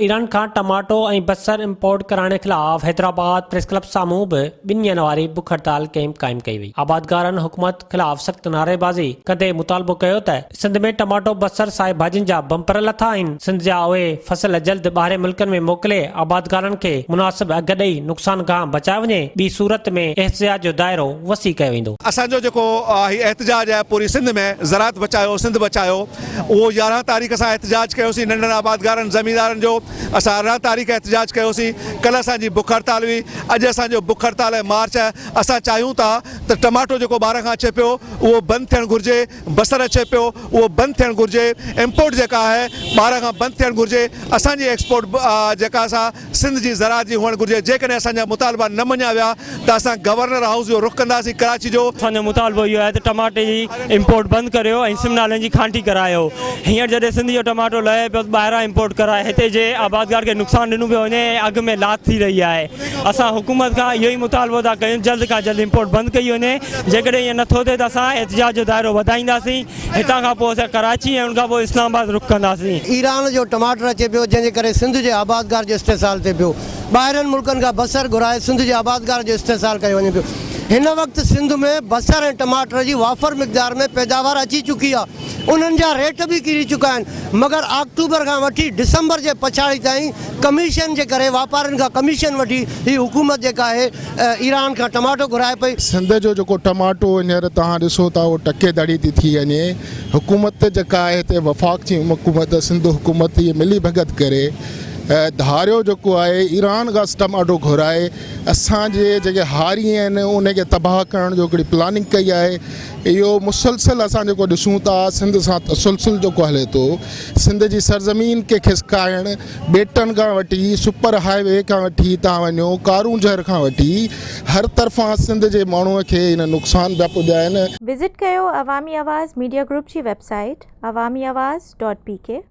Iran खां tomato ऐं बसर इम्पोर्ट कराइण ख़िलाफ़ हैदराबाद प्रेस क्लब साम्हूं बि 2 ॾींहनि वारी बुख हड़ताल कैंप क़ाइमु कई वई। आबादगारनि हुकूमत ख़िलाफ़ सख़्त नारेबाज़ी कंदे मुतालबो कयो त सिंध में टमाटो बसर साई भाॼियुनि जा बम्पर लथा आहिनि। सिंध जा उहे फसल जल्द ॿाहिरि मुल्कनि में मोकिले आबादगारनि खे मुनासिब अघ ॾेई नुक़सान खां बचाए वञे। ॿी सूरत में एहतिजाज जो दाइरो वसी कयो वेंदो। असांजो जेको एहतिजाज आहे पूरी सिंध में ज़राअत बचायो सिंध बचायो, उहो 11 तारीख़ सां एहतिजाज कयोसीं। नंढनि आबादगारनि ज़मींदारनि जो असां 18 तारीख़ एहतिजाज कयोसीं। कल्ह असांजी बुख हड़ताल हुई, अॼु असांजो बुख हड़ताल ऐं मार्च आहे। असां चाहियूं था त टमाटो जेको ॿाहिरि खां अचे पियो उहो बंदि थियणु घुरिजे, बसर अचे पियो उहो बंदि थियणु घुरिजे, इम्पोर्ट जेका आहे ॿाहिरि खां बंदि थियणु घुरिजे। असांजी एक्सपोर्ट जेका असां सिंध जी ज़राअत जी हुअणु घुरिजे। जेकॾहिं असांजा मुतालबा न मञिया विया त असां गवर्नर हाउस जो रुख़ कंदासीं कराची जो। असांजो मुतालबो इहो आहे त टमाटे जी इम्पोर्ट बंदि करियो ऐं सिम नालनि जी खांटी करायो। हींअर जॾहिं सिंध जो टमाटो लहे पियो ॿाहिरां इम्पोर्ट कराए, हिते जे आबादगार खे नुक़सानु ॾिनो पियो वञे ऐं अघ में लात थी रही आहे। असां हुकूमत खां इहो ई मुतालबो था कयूं जल्द खां जल्द इम्पोर्ट बंदि कई वञे। जेकॾहिं ईअं नथो थिए त असां एहतिजाज जो दाइरो वधाईंदासीं। हितां खां पोइ असां कराची ऐं उनखां पोइ इस्लामाबाद रुख़ कंदासीं। ईरान जो टमाटर अचे पियो जंहिंजे करे सिंध जे आबादगार जो इस्तेसाल थिए पियो। ॿाहिरनि मुल्कनि खां बसर घुराए सिंध जे आबादगार जो इस्तेसाल कयो वञे पियो। हिन वक़्तु सिंध में बसर ऐं टमाटर जी वाफ़र मिक़दार में पैदावार अची चुकी आहे। उन्हनि जा रेट बि किरी चुका आहिनि, मगर अक्टूबर खां वठी दिसंबर जे पछाड़ी ताईं कमीशन जे करे वापारियुनि खां कमीशन वठी ही हुकूमत जेका आहे ईरान खां टमाटो घुराए पई। सिंध जो जेको टमाटो हींअर तव्हां ॾिसो था उहो टकेदारी थी थी वञे। हुकूमत जेका आहे हिते वफ़ाक़ जी हुकूमत सिंध हुकूमत इहे मिली भगत करे धारियो जेको आहे ईरान खां टमाटो घुराए असांजे जेके हारी आहिनि उनखे तबाह करण जो हिकिड़ी प्लानिंग कई आहे। इहो मुसलसिल असां जेको ॾिसूं था सिंध सां तसलसल जेको हले थो। सिंध जी सरज़मीन खे खिसकाइण, बेटनि खां वठी सुपर हाईवे खां वठी तव्हां वञो कारूंझर खां वठी हर तरफ़ां सिंध जे माण्हूअ खे इन नुक़सान पिया पुॼाइनि। विज़िट कयो अवामी आवाज़ मीडिया ग्रुप जी वेबसाइट awamiawaz.pk।